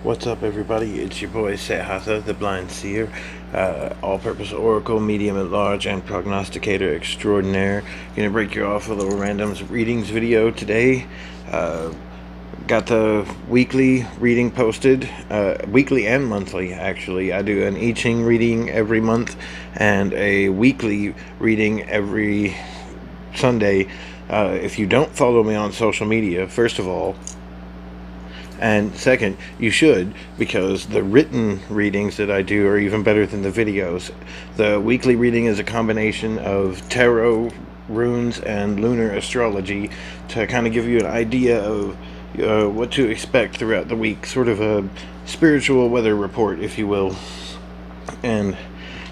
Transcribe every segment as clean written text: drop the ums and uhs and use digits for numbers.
What's up, everybody? It's your boy Set Hatha, the Blind Seer, all-purpose oracle, medium at large, and prognosticator extraordinaire. Gonna break you off a little random readings video today. Got the weekly reading posted, weekly and monthly actually. I do an I Ching reading every month and a weekly reading every Sunday. If you don't follow me on social media, first of all, and second, you should, because the written readings that I do are even better than the videos. The weekly reading is a combination of tarot, runes, and lunar astrology to kind of give you an idea of what to expect throughout the week. Sort of a spiritual weather report, if you will. And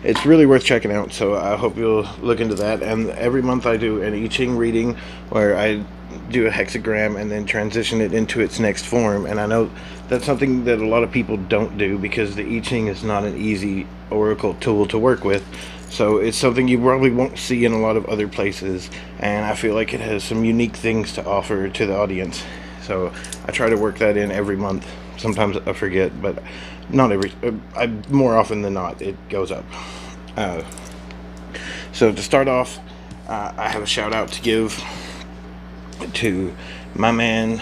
it's really worth checking out, so I hope you'll look into that. And every month I do an I Ching reading where I do a hexagram and then transition it into its next form. And I know that's something that a lot of people don't do because the I Ching is not an easy oracle tool to work with. So it's something you probably won't see in a lot of other places, and I feel like it has some unique things to offer to the audience. So I try to work that in every month. Sometimes I forget, but not every. More often than not, it goes up. So to start off, I have a shout out to give to my man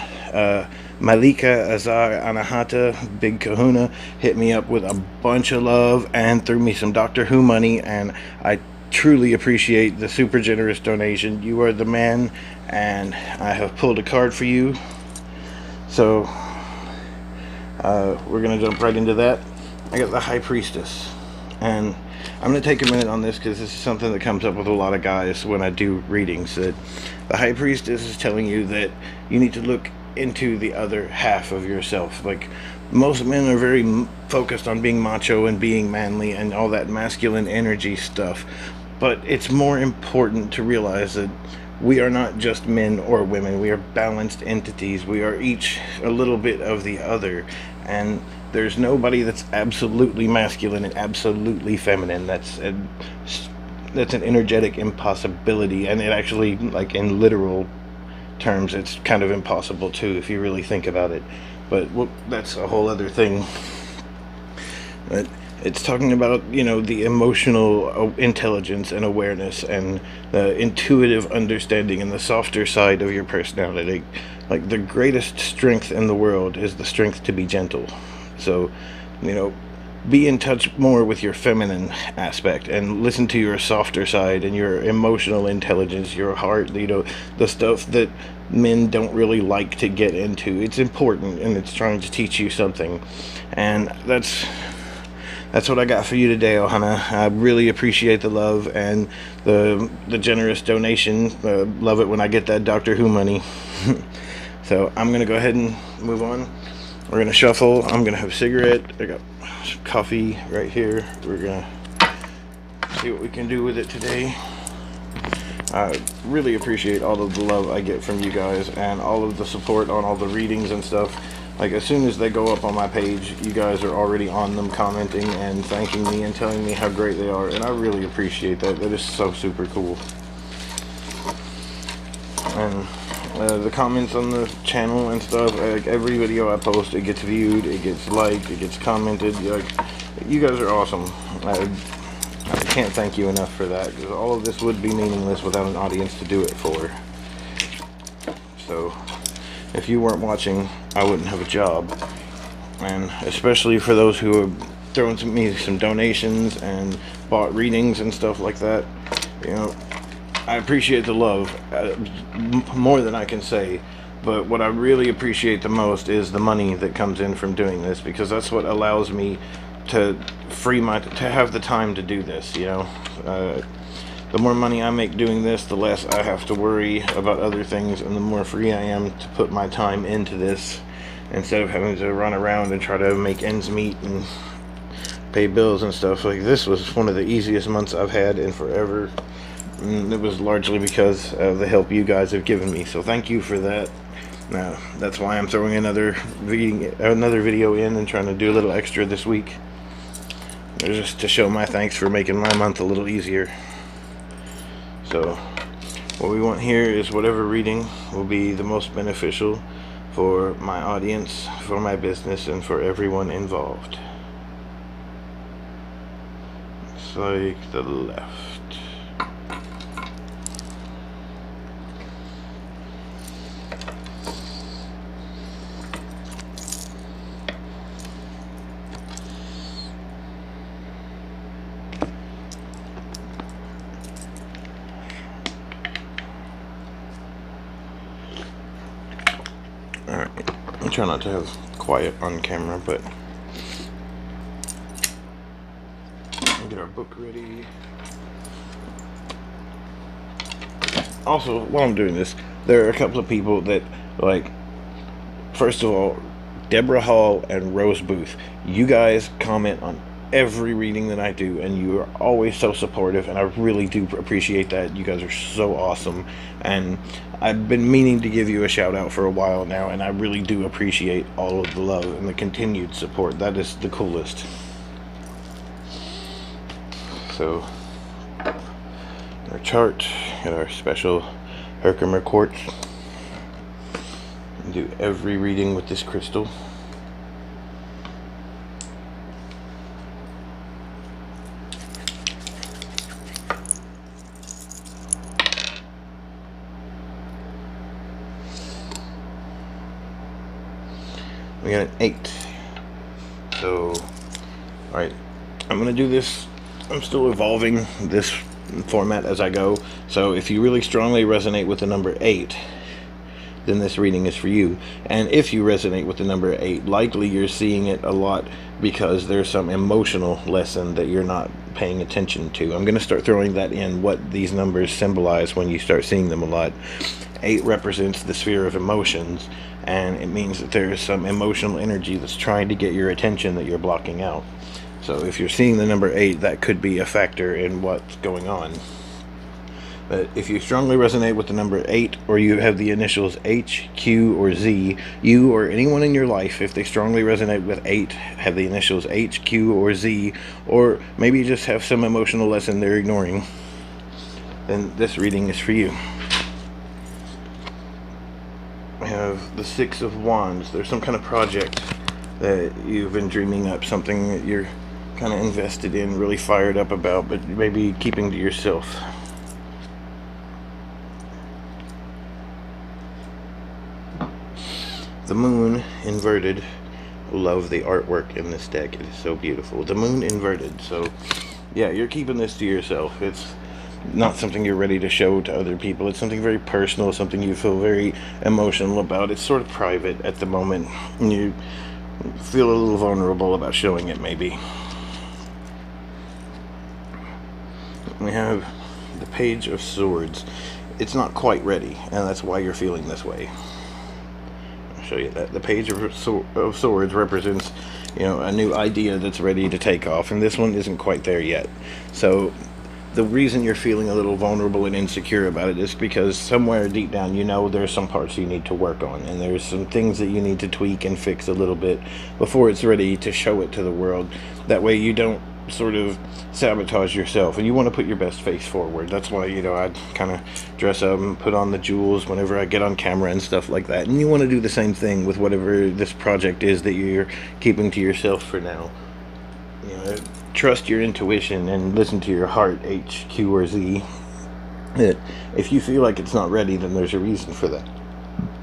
Malika Azar Anahata, Big Kahuna. Hit me up with a bunch of love and threw me some Doctor Who money, and I truly appreciate the super generous donation. You are the man, and I have pulled a card for you. So we're gonna jump right into that. I got the High Priestess, and I'm going to take a minute on this because this is something that comes up with a lot of guys when I do readings. That the High Priestess is telling you that you need to look into the other half of yourself. Like, most men are very focused on being macho and being manly and all that masculine energy stuff, but it's more important to realize that we are not just men or women. We are balanced entities. We are each a little bit of the other, and there's nobody that's absolutely masculine and absolutely feminine. That's an energetic impossibility, and it actually, like in literal terms, it's kind of impossible too if you really think about it. But well, that's a whole other thing. But it's talking about, you know, the emotional intelligence and awareness and the intuitive understanding and the softer side of your personality. Like, the greatest strength in the world is the strength to be gentle. So, you know, be in touch more with your feminine aspect and listen to your softer side and your emotional intelligence, your heart, you know, the stuff that men don't really like to get into. It's important, and it's trying to teach you something. And that's what I got for you today, Ohana. I really appreciate the love and the generous donation. Love it when I get that Doctor Who money. So I'm going to go ahead and move on. We're going to shuffle. I'm going to have a cigarette. I got some coffee right here. We're going to see what we can do with it today. I really appreciate all of the love I get from you guys and all of the support on all the readings and stuff. Like, as soon as they go up on my page, you guys are already on them, commenting and thanking me and telling me how great they are, and I really appreciate that. That is so super cool. And the comments on the channel and stuff, like, every video I post, it gets viewed, it gets liked, it gets commented. Like, you guys are awesome. I can't thank you enough for that, because all of this would be meaningless without an audience to do it for. So if you weren't watching, I wouldn't have a job. And especially for those who have thrown me some donations and bought readings and stuff like that, you know, I appreciate the love more than I can say. But what I really appreciate the most is the money that comes in from doing this, because that's what allows me to have the time to do this, you know. The more money I make doing this, the less I have to worry about other things, and the more free I am to put my time into this, instead of having to run around and try to make ends meet and pay bills and stuff. Like, this was one of the easiest months I've had in forever, and it was largely because of the help you guys have given me, so thank you for that. Now, that's why I'm throwing another video in and trying to do a little extra this week, just to show my thanks for making my month a little easier. So what we want here is whatever reading will be the most beneficial for my audience, for my business, and for everyone involved. Looks like the left. Alright, I try not to have quiet on camera, but we'll get our book ready. Also, while I'm doing this, there are a couple of people that, like, first of all, Deborah Hall and Rose Booth. You guys comment on every reading that I do, and you are always so supportive, and I really do appreciate that. You guys are so awesome, and I've been meaning to give you a shout out for a while now, and I really do appreciate all of the love and the continued support. That is the coolest. So, our chart and our special Herkimer quartz. Do every reading with this crystal. We got an 8. So, alright, I'm gonna do this. I'm still evolving this format as I go. So if you really strongly resonate with the number 8, then this reading is for you. And if you resonate with the number 8, likely you're seeing it a lot because there's some emotional lesson that you're not paying attention to. I'm going to start throwing that in, what these numbers symbolize when you start seeing them a lot. 8 represents the sphere of emotions, and it means that there is some emotional energy that's trying to get your attention that you're blocking out. So if you're seeing the number 8, that could be a factor in what's going on. But if you strongly resonate with the number 8, or you have the initials H, Q, or Z, you or anyone in your life, if they strongly resonate with 8, have the initials H, Q, or Z, or maybe you just have some emotional lesson they're ignoring, then this reading is for you. We have the 6 of Wands. There's some kind of project that you've been dreaming up, something that you're kind of invested in, really fired up about, but maybe keeping to yourself. The Moon inverted. Love the artwork in this deck. It is so beautiful. The Moon inverted. So, yeah, you're keeping this to yourself. It's not something you're ready to show to other people. It's something very personal, something you feel very emotional about. It's sort of private at the moment, and you feel a little vulnerable about showing it, maybe. We have the Page of Swords. It's not quite ready, and that's why you're feeling this way. Show you that the Page of Swords represents, you know, a new idea that's ready to take off, and this one isn't quite there yet. So the reason you're feeling a little vulnerable and insecure about it is because somewhere deep down you know there's some parts you need to work on, and there's some things that you need to tweak and fix a little bit before it's ready to show it to the world. That way you don't sort of sabotage yourself, and you want to put your best face forward. That's why, you know, I kind of dress up and put on the jewels whenever I get on camera and stuff like that, and you want to do the same thing with whatever this project is that you're keeping to yourself for now. You know, trust your intuition and listen to your heart, H, Q, or Z. That if you feel like it's not ready, then there's a reason for that,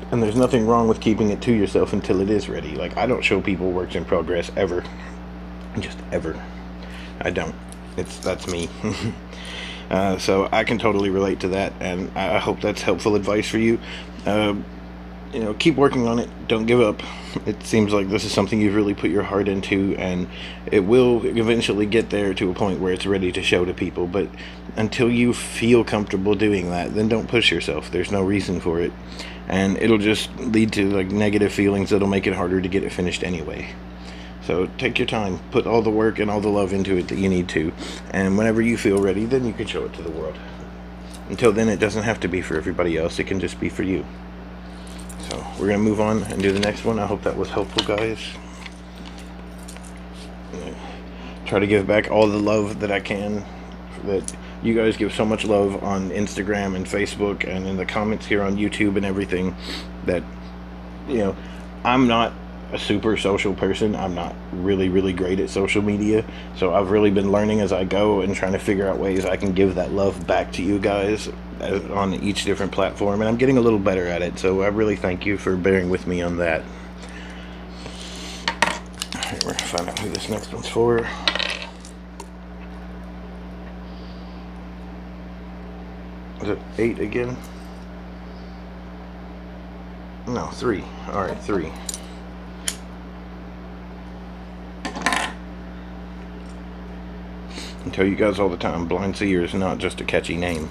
and there's nothing wrong with keeping it to yourself until it is ready. Like, I don't show people works in progress ever, just ever. I don't. That's me. So I can totally relate to that, and I hope that's helpful advice for you. You know, keep working on it. Don't give up. It seems like this is something you've really put your heart into, and it will eventually get there to a point where it's ready to show to people. But until you feel comfortable doing that, then don't push yourself. There's no reason for it, and it'll just lead to like negative feelings that'll make it harder to get it finished anyway. So take your time, put all the work and all the love into it that you need to, and whenever you feel ready, then you can show it to the world. Until then, it doesn't have to be for everybody else, it can just be for you. So we're going to move on and do the next one. I hope that was helpful, guys. Try to give back all the love that I can, that you guys give so much love on Instagram and Facebook and in the comments here on YouTube and everything, that you know, I'm not a super social person. I'm not really great at social media. So I've really been learning as I go and trying to figure out ways I can give that love back to you guys on each different platform. And I'm getting a little better at it. So I really thank you for bearing with me on that. Alright, we're going to find out who this next one's for. Is it 8 again? No, 3. Alright, 3. I tell you guys all the time, Blind Seer is not just a catchy name.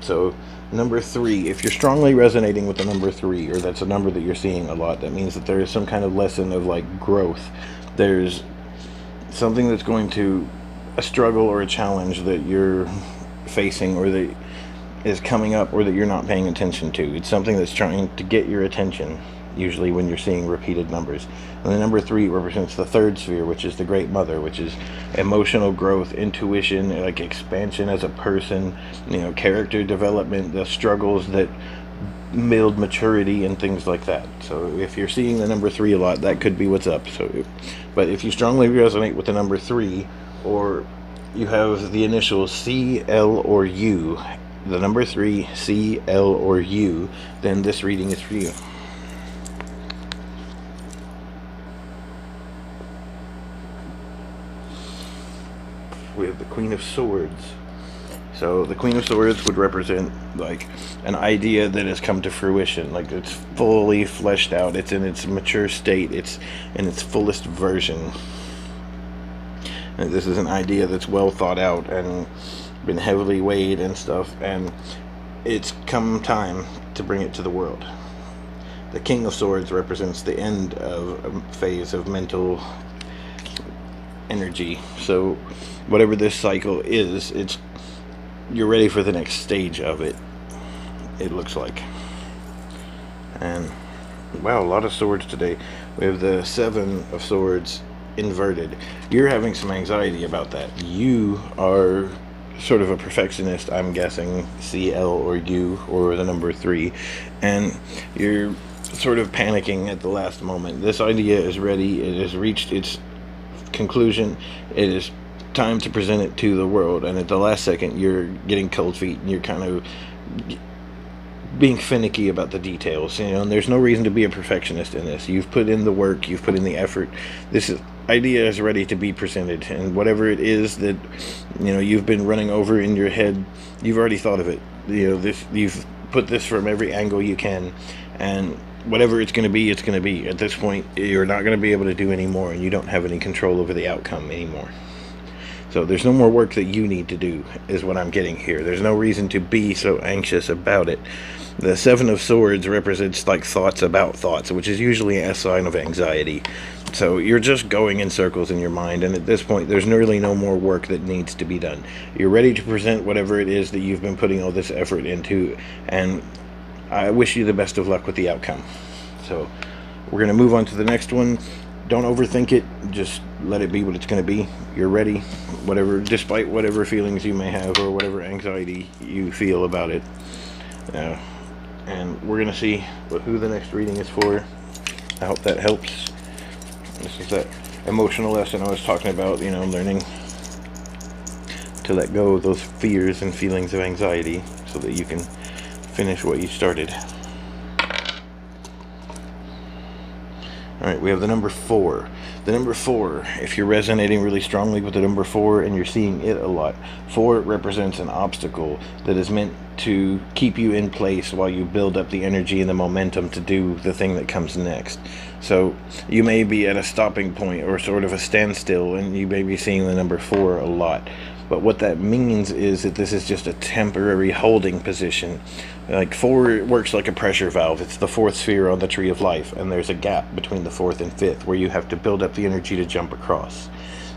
So, number 3, if you're strongly resonating with the number 3, or that's a number that you're seeing a lot, that means that there is some kind of lesson of like growth. There's something that's going to, a struggle or a challenge that you're facing, or that is coming up, or that you're not paying attention to. It's something that's trying to get your attention, usually when you're seeing repeated numbers. And the number 3 represents the 3rd sphere, which is the Great Mother, which is emotional growth, intuition, like expansion as a person, character development, the struggles that build maturity and things like that. So if you're seeing the number 3 a lot, that could be what's up. But if you strongly resonate with the number 3, or you have the initials C, L, or U, the number 3, C, L, or U, then this reading is for you. We have the Queen of Swords. So the Queen of Swords would represent like an idea that has come to fruition, like it's fully fleshed out, it's in its mature state, it's in its fullest version. And this is an idea that's well thought out and been heavily weighed and stuff, and it's come time to bring it to the world. The King of Swords represents the end of a phase of mental energy. So whatever this cycle is, you're ready for the next stage of it, it looks like. And wow, a lot of swords today. We have the 7 of Swords inverted. You're having some anxiety about that. You are sort of a perfectionist, I'm guessing, C, L, or U, or the number 3, and you're sort of panicking at the last moment. This idea is ready, it has reached its conclusion, it is time to present it to the world, and at the last second you're getting cold feet and you're kind of being finicky about the details, and there's no reason to be a perfectionist in this. You've put in the work, you've put in the effort. Idea is ready to be presented, and whatever it is that you've been running over in your head, you've already thought of it. You've put this from every angle you can, and whatever it's going to be, it's going to be. At this point, you're not going to be able to do any more, and you don't have any control over the outcome anymore. So there's no more work that you need to do, is what I'm getting here. There's no reason to be so anxious about it. The 7 of Swords represents like thoughts about thoughts, which is usually a sign of anxiety. So you're just going in circles in your mind, and at this point there's really no more work that needs to be done. You're ready to present whatever it is that you've been putting all this effort into, and I wish you the best of luck with the outcome. So we're going to move on to the next one. Don't overthink it, just let it be what it's going to be. You're ready, despite whatever feelings you may have or whatever anxiety you feel about it. And we're going to see who the next reading is for. I hope that helps. This is that emotional lesson I was talking about, learning to let go of those fears and feelings of anxiety so that you can finish what you started. Alright, we have the number 4. The number 4, if you're resonating really strongly with the number 4 and you're seeing it a lot, 4 represents an obstacle that is meant to keep you in place while you build up the energy and the momentum to do the thing that comes next. So you may be at a stopping point or sort of a standstill, and you may be seeing the number 4 a lot. But what that means is that this is just a temporary holding position. Like 4 works like a pressure valve. It's the 4th sphere on the tree of life, and there's a gap between the 4th and 5th where you have to build up the energy to jump across.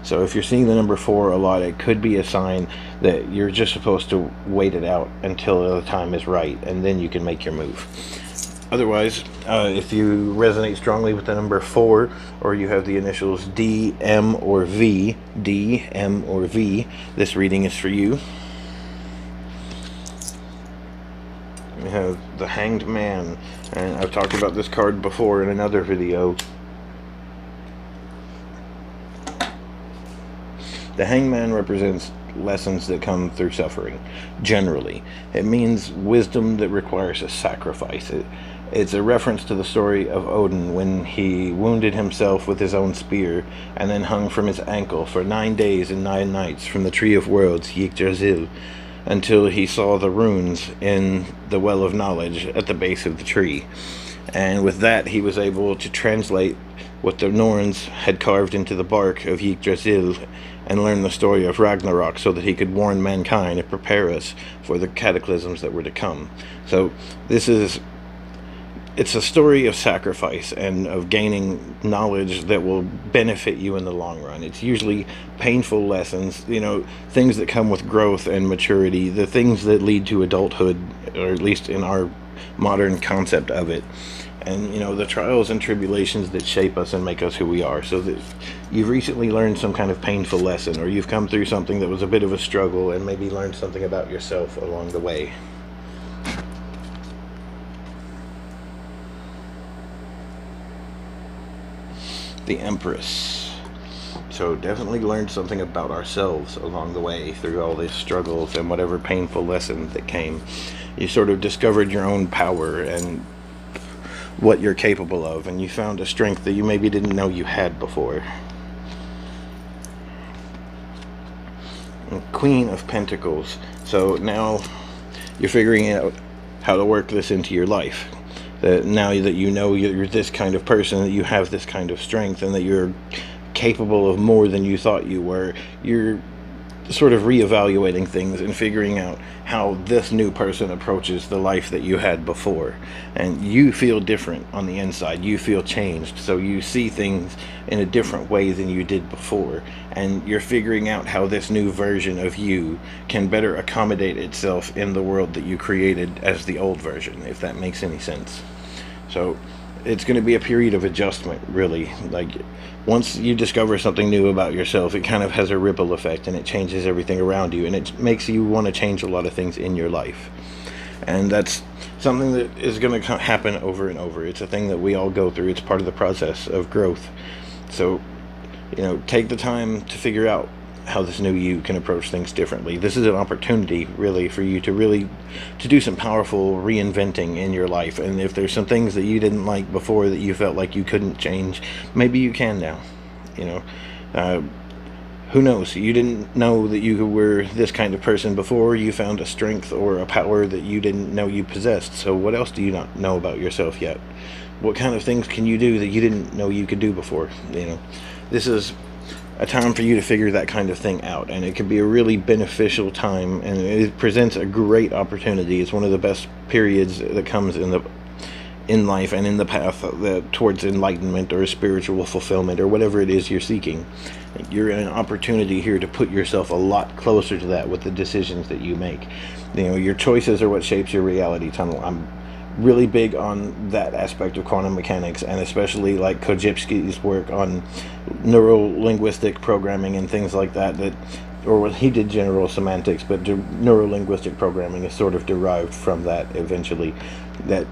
So if you're seeing the number 4 a lot, it could be a sign that you're just supposed to wait it out until the time is right, and then you can make your move. Otherwise, if you resonate strongly with the number 4, or you have the initials D, M, or V, D, M, or V, this reading is for you. We have the Hanged Man. And I've talked about this card before in another video. The Hangman represents lessons that come through suffering, generally. It means wisdom that requires a sacrifice. It's a reference to the story of Odin when he wounded himself with his own spear and then hung from his ankle for 9 days and 9 nights from the Tree of Worlds, Yggdrasil, until he saw the runes in the Well of Knowledge at the base of the tree. And with that, he was able to translate what the Norns had carved into the bark of Yggdrasil and learn the story of Ragnarok so that he could warn mankind and prepare us for the cataclysms that were to come. So it's a story of sacrifice and of gaining knowledge that will benefit you in the long run. It's usually painful lessons, things that come with growth and maturity, the things that lead to adulthood, or at least in our modern concept of it. And, the trials and tribulations that shape us and make us who we are. So that you've recently learned some kind of painful lesson, or you've come through something that was a bit of a struggle and maybe learned something about yourself along the way. The Empress. So definitely learned something about ourselves along the way through all these struggles and whatever painful lesson that came. You sort of discovered your own power and what you're capable of, and you found a strength that you maybe didn't know you had before. Queen of Pentacles. So now you're figuring out how to work this into your life. That now that you know you're this kind of person, that you have this kind of strength, and that you're capable of more than you thought you were, you're sort of reevaluating things and figuring out how this new person approaches the life that you had before. And you feel different on the inside. You feel changed. So you see things in a different way than you did before. And you're figuring out how this new version of you can better accommodate itself in the world that you created as the old version, if that makes any sense. So it's going to be a period of adjustment, really. Like, once you discover something new about yourself, it kind of has a ripple effect, and it changes everything around you, and it makes you want to change a lot of things in your life. And that's something that is going to happen over and over. It's a thing that we all go through. It's part of the process of growth. So, take the time to figure out how this new you can approach things differently. This is an opportunity, really, for you to do some powerful reinventing in your life. And if there's some things that you didn't like before that you felt like you couldn't change, maybe you can now. Who knows? You didn't know that you were this kind of person before. You found a strength or a power that you didn't know you possessed. So what else do you not know about yourself yet? What kind of things can you do that you didn't know you could do before? This is a time for you to figure that kind of thing out, and it can be a really beneficial time, and it presents a great opportunity. It's one of the best periods that comes in life and in the path towards enlightenment or spiritual fulfillment or whatever it is you're seeking. You're in an opportunity here to put yourself a lot closer to that with the decisions that you make. Your choices are what shapes your reality tunnel. I'm really big on that aspect of quantum mechanics, and especially like Kojipski's work on neuro-linguistic programming and things like that, or he did general semantics, but neuro-linguistic programming is sort of derived from that eventually. That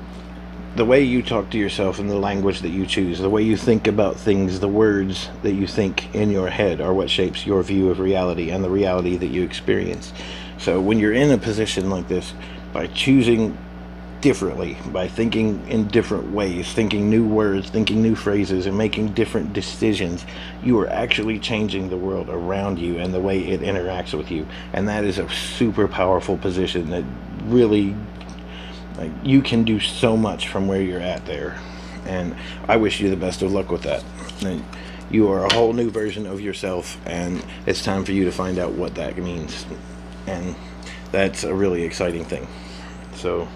the way you talk to yourself and the language that you choose, the way you think about things, the words that you think in your head are what shapes your view of reality and the reality that you experience. So when you're in a position like this, by choosing differently, by thinking in different ways, thinking new words, thinking new phrases, and making different decisions, you are actually changing the world around you and the way it interacts with you. And that is a super powerful position that really, you can do so much from where you're at there. And I wish you the best of luck with that. You are a whole new version of yourself, and it's time for you to find out what that means. And that's a really exciting thing. So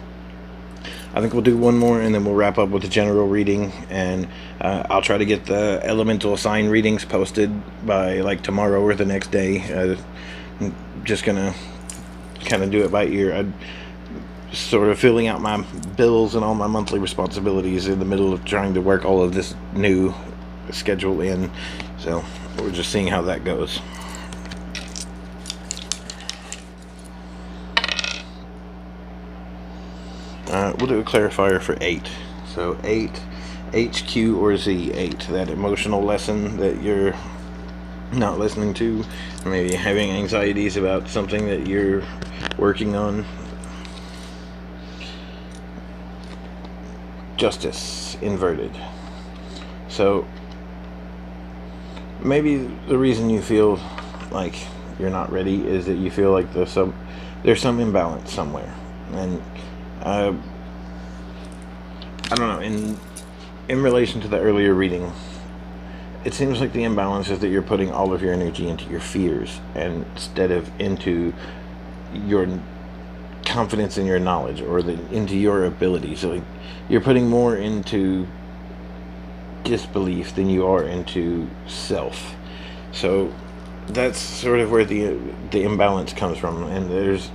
I think we'll do one more, and then we'll wrap up with the general reading, and I'll try to get the elemental sign readings posted by like tomorrow or the next day. I'm just gonna kind of do it by ear. I'm sort of filling out my bills and all my monthly responsibilities in the middle of trying to work all of this new schedule in, so we're just seeing how that goes. We'll do a clarifier for 8. So 8, H, Q, or Z, 8. That emotional lesson that you're not listening to, or maybe having anxieties about something that you're working on. Justice, inverted. So maybe the reason you feel like you're not ready is that you feel like there's some imbalance somewhere. And I don't know, in relation to the earlier reading, it seems like the imbalance is that you're putting all of your energy into your fears instead of into your confidence in your knowledge, or into your abilities. So you're putting more into disbelief than you are into self. So that's sort of where the imbalance comes from. And there's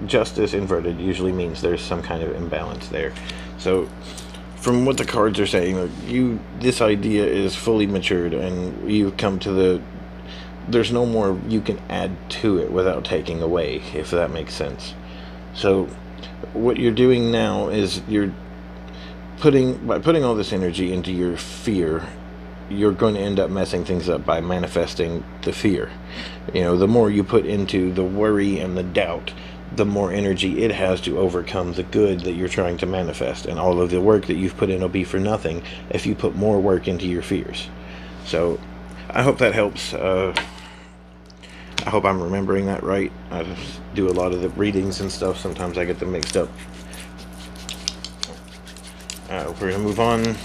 justice inverted usually means there's some kind of imbalance there. So from what the cards are saying, this idea is fully matured, and you've come to there's no more you can add to it without taking away, if that makes sense. So what you're doing now is by putting all this energy into your fear, you're going to end up messing things up by manifesting the fear. The more you put into the worry and the doubt, the more energy it has to overcome the good that you're trying to manifest, and all of the work that you've put in will be for nothing if you put more work into your fears. So I hope that helps. I hope I'm remembering that right. I do a lot of the readings and stuff. Sometimes I get them mixed up. We're going to move on.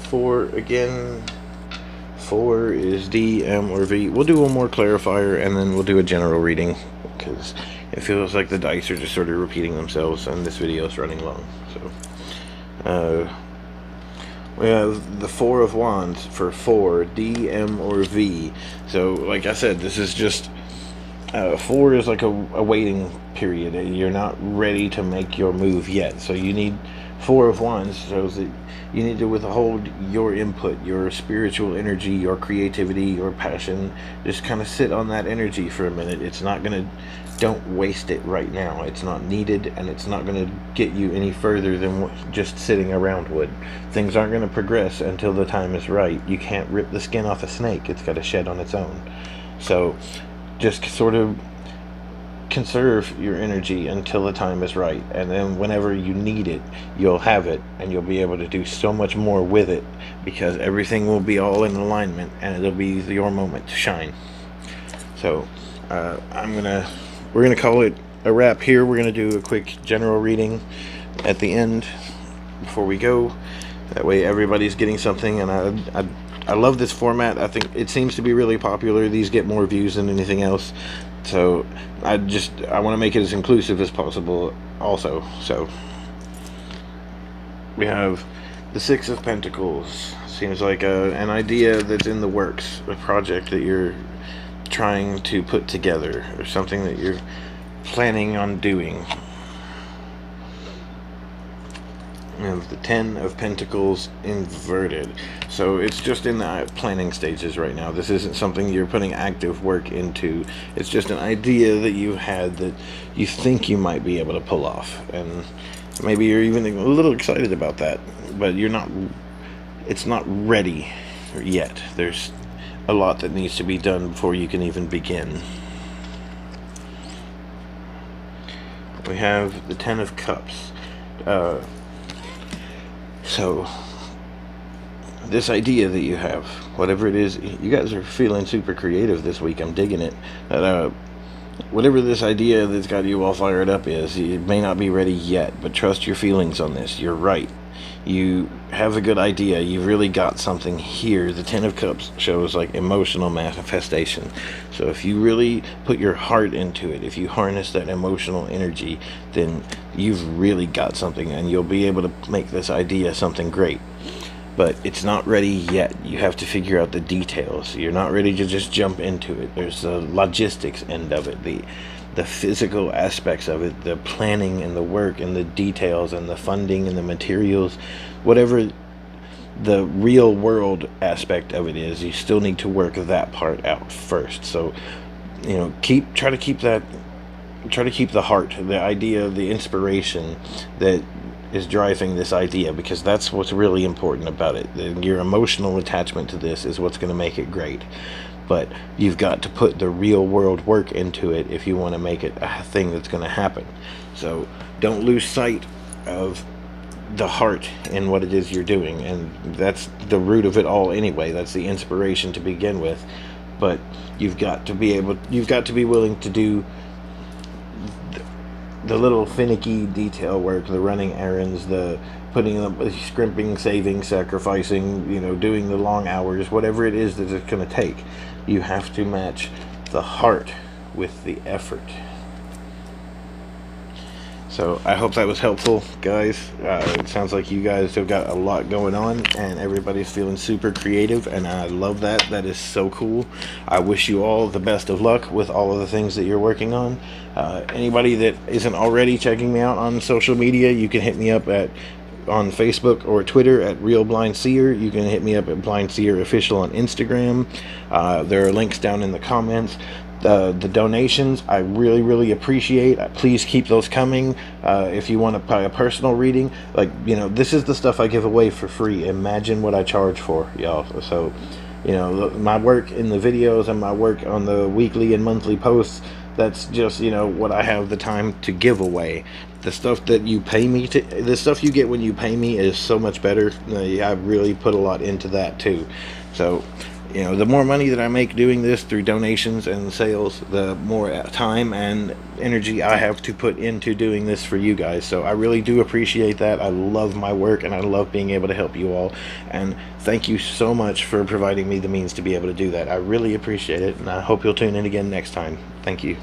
Four again. 4 is D, M, or V. We'll do one more clarifier, and then we'll do a general reading, because it feels like the dice are just sort of repeating themselves, and this video is running long. So we have the 4 of Wands for 4, D, M, or V. So like I said, this is just 4 is like a waiting period. You're not ready to make your move yet, so you need 4 of Wands shows that you need to withhold your input, your spiritual energy, your creativity, your passion. Just kind of sit on that energy for a minute. It's not gonna, don't waste it right now. It's not needed, and it's not gonna get you any further than just sitting around would. Things aren't gonna progress until the time is right. You can't rip the skin off a snake. It's got to shed on its own. So just sort of conserve your energy until the time is right, and then whenever you need it, you'll have it, and you'll be able to do so much more with it, because everything will be all in alignment, and it'll be your moment to shine. So we're gonna call it a wrap here. We're gonna do a quick general reading at the end before we go. That way everybody's getting something, and I love this format. I think it seems to be really popular. These get more views than anything else. So I want to make it as inclusive as possible also. So we have the 6 of Pentacles. Seems like an idea that's in the works, a project that you're trying to put together, or something that you're planning on doing. We have the 10 of Pentacles inverted. So it's just in the planning stages right now. This isn't something you're putting active work into. It's just an idea that you had that you think you might be able to pull off. And maybe you're even a little excited about that, but it's not ready yet. There's a lot that needs to be done before you can even begin. We have the 10 of Cups. So this idea that you have, whatever it is, you guys are feeling super creative this week. I'm digging it. Whatever this idea that's got you all fired up is, it may not be ready yet, but trust your feelings on this. You're right. You have a good idea. You've really got something here. The 10 of Cups shows like emotional manifestation. So if you really put your heart into it, if you harness that emotional energy, then you've really got something, and you'll be able to make this idea something great. But it's not ready yet. You have to figure out the details. You're not ready to just jump into it. There's the logistics end of it, the physical aspects of it, the planning and the work and the details and the funding and the materials, whatever the real world aspect of it is, you still need to work that part out first. So, try to keep that try to keep the heart, the idea, the inspiration that is driving this idea, because that's what's really important about it. Your emotional attachment to this is what's going to make it great. But you've got to put the real world work into it if you want to make it a thing that's going to happen. So don't lose sight of the heart in what it is you're doing, and that's the root of it all anyway. That's the inspiration to begin with. But you've got to be willing to do the little finicky detail work, the running errands, the putting them, scrimping, saving, sacrificing, doing the long hours, whatever it is that it's going to take. You have to match the heart with the effort. So I hope that was helpful, guys. It sounds like you guys have got a lot going on, and everybody's feeling super creative, and I love that. That is so cool. I wish you all the best of luck with all of the things that you're working on. Anybody that isn't already checking me out on social media, you can hit me up on Facebook or Twitter at Real Blind Seer. You can hit me up at Blind Seer Official on Instagram. There are links down in the comments. The donations I really appreciate. Please keep those coming. If you want to buy a personal reading, this is the stuff I give away for free. Imagine what I charge for, y'all. So my work in the videos and my work on the weekly and monthly posts, that's just what I have the time to give away. The stuff that you pay me to, the stuff you get when you pay me is so much better. I really put a lot into that too. So the more money that I make doing this through donations and sales, the more time and energy I have to put into doing this for you guys. So I really do appreciate that. I love my work, and I love being able to help you all. And thank you so much for providing me the means to be able to do that. I really appreciate it, and I hope you'll tune in again next time. Thank you.